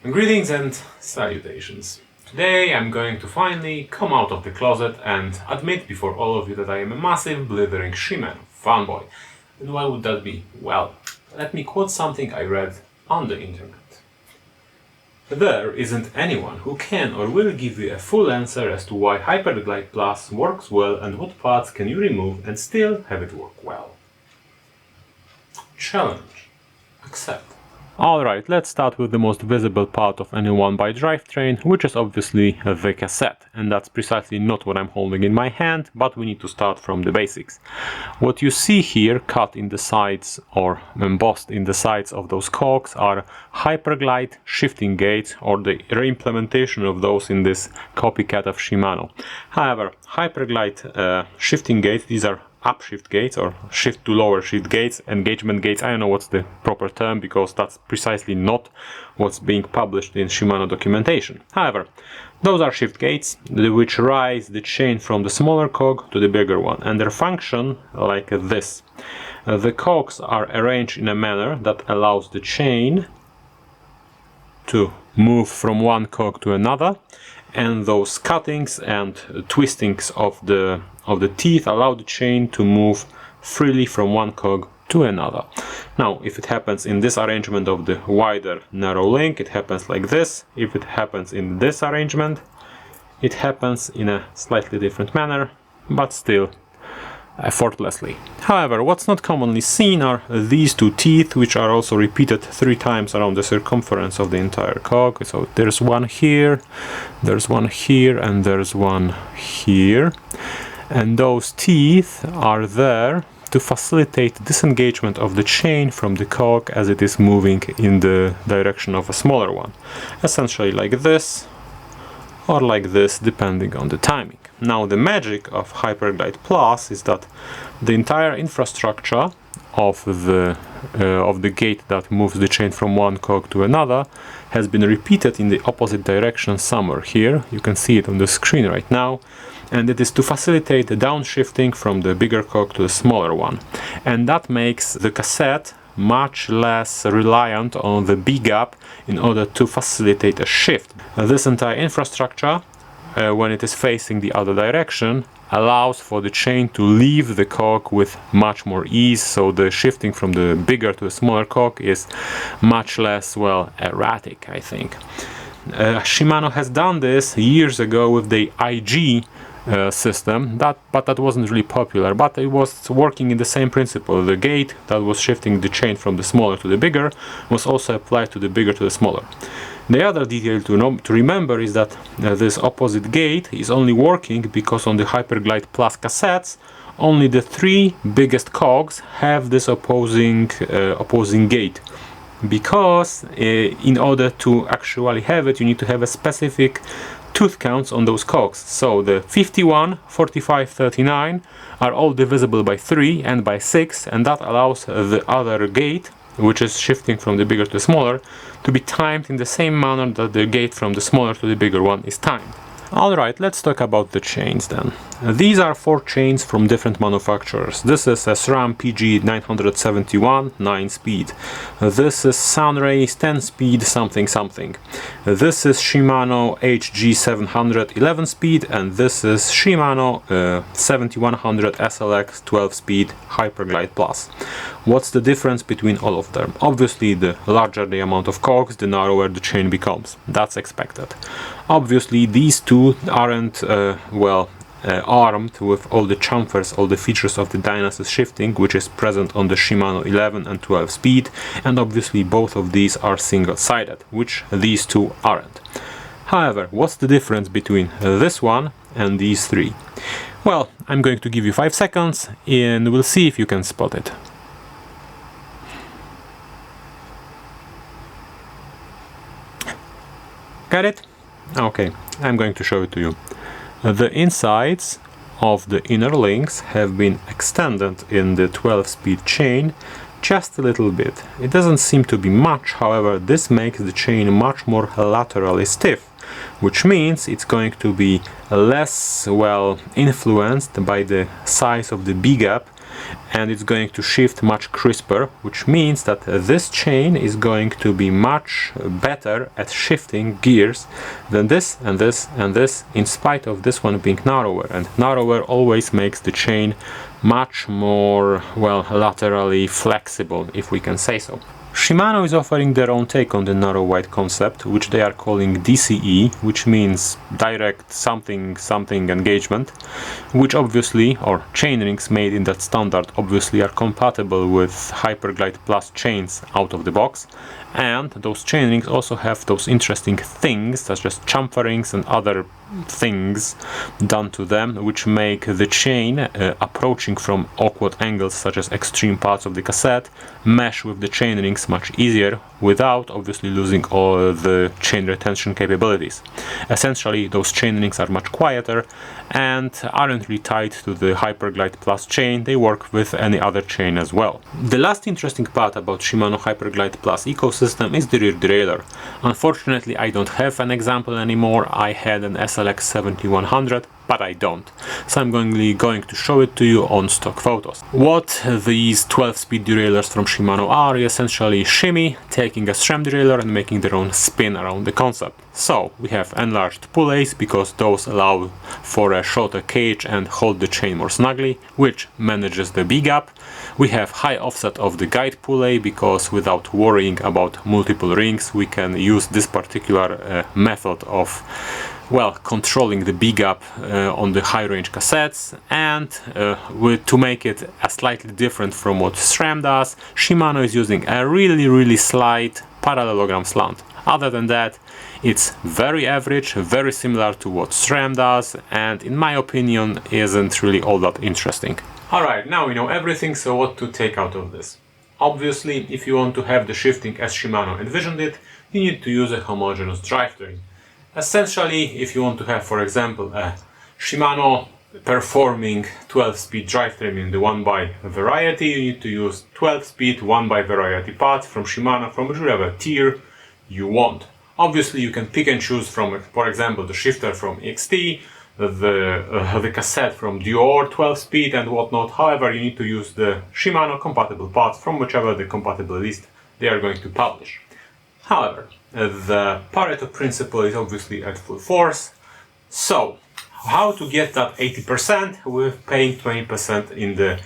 Greetings and salutations. Today I'm going to finally come out of the closet and admit before all of you that I am a massive blithering Shimano fanboy. And why would that be? Well, let me quote something I read on the internet. There isn't anyone who can or will give you a full answer as to why Hyperglide Plus works well and what parts can you remove and still have it work well. Challenge. Accept. Alright, let's start with the most visible part of any 1x drivetrain, which is obviously the cassette. And that's precisely not what I'm holding in my hand, but we need to start from the basics. What you see here cut in the sides or embossed in the sides of those cogs are Hyperglide shifting gates, or the reimplementation of those in this copycat of Shimano. However, Hyperglide shifting gates, these are upshift gates or shift to lower shift gates, engagement gates, I don't know what's the proper term because that's precisely not what's being published in Shimano documentation. However, those are shift gates which rise the chain from the smaller cog to the bigger one, and their function like this. The cogs are arranged in a manner that allows the chain to move from one cog to another, and those cuttings and twistings of the teeth allow the chain to move freely from one cog to another. Now, if it happens in this arrangement of the wider narrow link, it happens like this. If it happens in this arrangement, it happens in a slightly different manner, but still effortlessly. However, what's not commonly seen are these two teeth, which are also repeated 3 times around the circumference of the entire cog. So there's one here, there's one here, and there's one here. And those teeth are there to facilitate disengagement of the chain from the cog as it is moving in the direction of a smaller one. Essentially like this, or like this, depending on the timing. Now, the magic of Hyperglide Plus is that the entire infrastructure of the gate that moves the chain from one cog to another has been repeated in the opposite direction somewhere here. You can see it on the screen right now, and it is to facilitate the downshifting from the bigger cog to the smaller one, and that makes the cassette much less reliant on the B-gap in order to facilitate a shift. This entire infrastructure, when it is facing the other direction, allows for the chain to leave the cog with much more ease, so the shifting from the bigger to the smaller cog is much less, well, erratic, I think. Shimano has done this years ago with the IG system, but that wasn't really popular, but it was working in the same principle. The gate that was shifting the chain from the smaller to the bigger was also applied to the bigger to the smaller. The other detail to remember is that this opposite gate is only working because on the Hyperglide Plus cassettes only the 3 biggest cogs have this opposing gate, because in order to actually have it you need to have a specific tooth counts on those cogs. So the 51, 45, 39 are all divisible by 3 and by 6, and that allows the other gate, which is shifting from the bigger to the smaller, to be timed in the same manner that the gate from the smaller to the bigger one is timed. Alright, let's talk about the chains then. These are 4 chains from different manufacturers. This is a SRAM PG 971 9-speed. This is Sunrays 10-speed something something. This is Shimano HG 700 11-speed, and this is Shimano 7100 SLX 12-speed Hyperglide Plus. What's the difference between all of them? Obviously, the larger the amount of cogs, the narrower the chain becomes. That's expected. Obviously, these two aren't armed with all the chamfers, all the features of the dynasis shifting, which is present on the Shimano 11 and 12 speed, and obviously both of these are single-sided, which these two aren't. However, what's the difference between this one and these 3? Well, I'm going to give you 5 seconds and we'll see if you can spot it. Got it? Okay, I'm going to show it to you. The insides of the inner links have been extended in the 12-speed chain just a little bit. It doesn't seem to be much, however, this makes the chain much more laterally stiff, which means it's going to be less well influenced by the size of the B-gap and it's going to shift much crisper, which means that this chain is going to be much better at shifting gears than this and this and this, in spite of this one being narrower, and narrower always makes the chain much more, well, laterally flexible, if we can say so. Shimano is offering their own take on the narrow wide concept, which they are calling DCE, which means direct something something engagement, which obviously, or chainrings made in that standard, obviously are compatible with Hyperglide Plus chains out of the box, and those chainrings also have those interesting things such as chamferings and other things done to them, which make the chain approaching from awkward angles such as extreme parts of the cassette mesh with the chainrings much easier without obviously losing all the chain retention capabilities. Essentially, those chainrings are much quieter and aren't really tied to the Hyperglide Plus chain, they work with any other chain as well. The last interesting part about Shimano Hyperglide Plus ecosystem is the rear derailleur. Unfortunately, I don't have an example anymore. I had an SLX 7100, but I don't. So I'm going to show it to you on stock photos. What these 12-speed derailleurs from Shimano are essentially shimmy, taking a SRAM derailleur and making their own spin around the concept. So we have enlarged pulleys because those allow for a shorter cage and hold the chain more snugly, which manages the B gap. We have high offset of the guide pulley because without worrying about multiple rings we can use this particular method of, well, controlling the B gap on the high range cassettes, and to make it slightly different from what SRAM does, Shimano is using a really slight parallelogram slant. Other than that, it's very average, very similar to what SRAM does, and in my opinion isn't really all that interesting. Alright, now we know everything, so what to take out of this? Obviously, if you want to have the shifting as Shimano envisioned it, you need to use a homogeneous drivetrain. Essentially, if you want to have, for example, a Shimano performing 12-speed drivetrain in the 1x variety, you need to use 12-speed 1x variety parts from Shimano from whichever tier you want. Obviously, you can pick and choose from, for example, the shifter from XT, the cassette from Dior 12-speed and whatnot. However, you need to use the Shimano compatible parts from whichever the compatible list they are going to publish. However, the Pareto principle is obviously at full force. So, how to get that 80% with paying 20% in the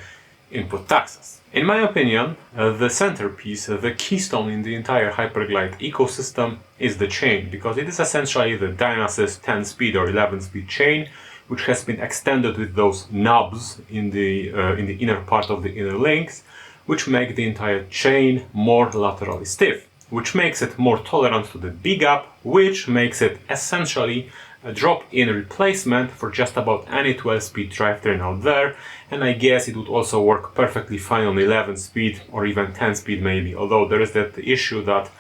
input taxes? In my opinion, the centerpiece, the keystone in the entire Hyperglide ecosystem is the chain, because it is essentially the Dynasys 10-speed or 11-speed chain, which has been extended with those knobs in the inner part of the inner links, which make the entire chain more laterally stiff, which makes it more tolerant to the B gap, which makes it essentially a drop-in replacement for just about any 12-speed drivetrain out there, and I guess it would also work perfectly fine on 11-speed or even 10-speed maybe, although there is that issue that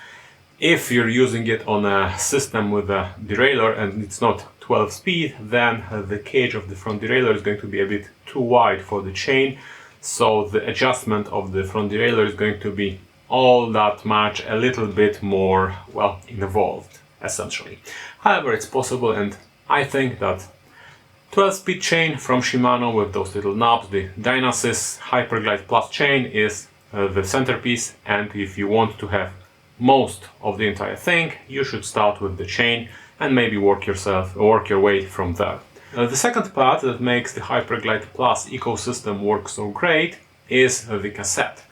if you're using it on a system with a derailleur and it's not 12-speed, then the cage of the front derailleur is going to be a bit too wide for the chain, so the adjustment of the front derailleur is going to be all that much a little bit more, well, involved essentially. However, it's possible, and I think that 12-speed chain from Shimano with those little knobs, the Dynasys Hyperglide Plus chain, is the centerpiece, and if you want to have most of the entire thing, you should start with the chain and maybe work your way from there. The second part that makes the Hyperglide Plus ecosystem work so great is the cassette.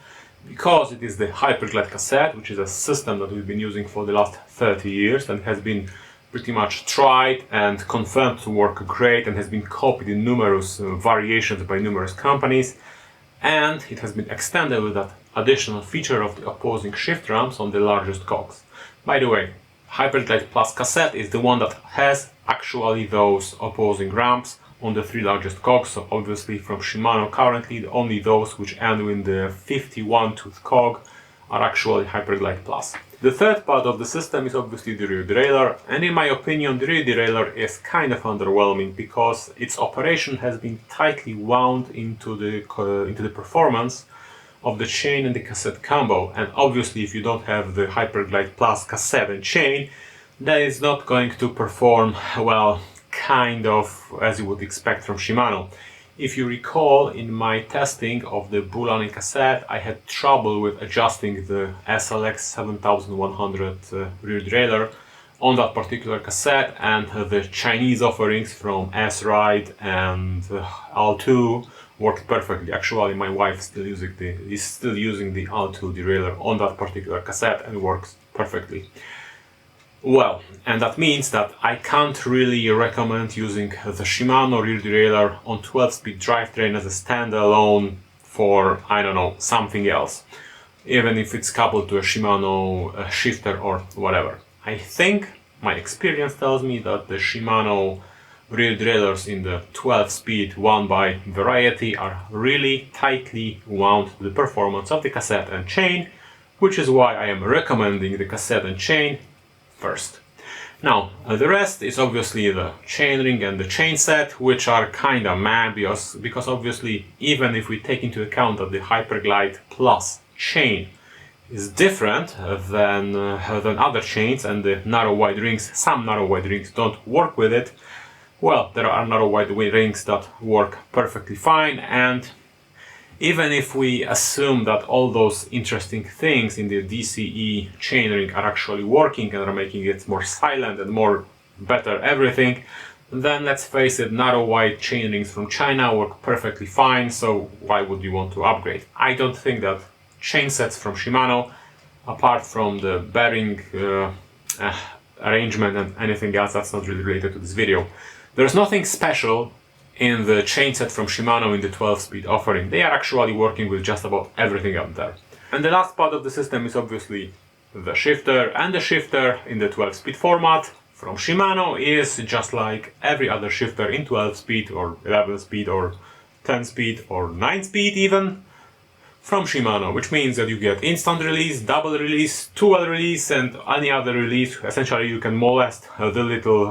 Because it is the Hyperglide cassette, which is a system that we've been using for the last 30 years and has been pretty much tried and confirmed to work great and has been copied in numerous variations by numerous companies, and it has been extended with that additional feature of the opposing shift ramps on the largest cogs. By the way, Hyperglide Plus cassette is the one that has actually those opposing ramps on the three largest cogs, so obviously from Shimano currently only those which end with the 51 tooth cog are actually Hyperglide Plus. The third part of the system is obviously the rear derailleur, and in my opinion the rear derailleur is kind of underwhelming because its operation has been tightly wound into the performance of the chain and the cassette combo, and obviously if you don't have the Hyperglide Plus cassette and chain, that is not going to perform well, kind of as you would expect from Shimano. If you recall, in my testing of the Bulani cassette, I had trouble with adjusting the SLX 7100 rear derailleur on that particular cassette, and the Chinese offerings from S-Ride and Al2 worked perfectly. Actually, my wife is still using the Al2 derailleur on that particular cassette and works perfectly well. And that means that I can't really recommend using the Shimano rear derailleur on 12-speed drivetrain as a standalone for, I don't know, something else, even if it's coupled to a Shimano shifter or whatever. I think my experience tells me that the Shimano rear derailleurs in the 12-speed 1x variety are really tightly wound to the performance of the cassette and chain, which is why I am recommending the cassette and chain first. Now, the rest is obviously the chainring and the chain set, which are kinda meh, because obviously, even if we take into account that the Hyperglide Plus chain is different than other chains, and the narrow wide rings, some narrow wide rings don't work with it, well, there are narrow wide rings that work perfectly fine. And even if we assume that all those interesting things in the DCE chainring are actually working and are making it more silent and more better everything, then let's face it, narrow wide chainrings from China work perfectly fine, so why would you want to upgrade? I don't think that chain sets from Shimano, apart from the bearing arrangement and anything else that's not really related to this video, there's nothing special in the chain set from Shimano in the 12-speed offering. They are actually working with just about everything out there. And the last part of the system is obviously the shifter, and the shifter in the 12-speed format from Shimano is just like every other shifter in 12-speed or 11-speed or 10-speed or 9-speed even from Shimano, which means that you get instant release, double release, two-well release, and any other release. Essentially, you can molest the little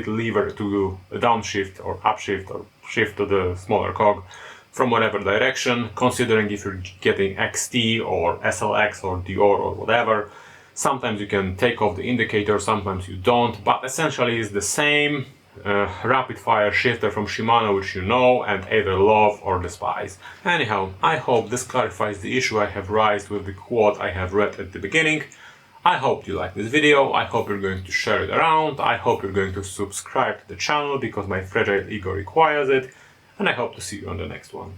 lever to downshift or upshift or shift to the smaller cog from whatever direction, considering if you're getting XT or SLX or Dior or whatever. Sometimes you can take off the indicator, sometimes you don't, but essentially it's the same rapid fire shifter from Shimano, which you know and either love or despise. Anyhow, I hope this clarifies the issue I have raised with the quote I have read at the beginning. I hope you like this video, I hope you're going to share it around, I hope you're going to subscribe to the channel because my fragile ego requires it, and I hope to see you on the next one.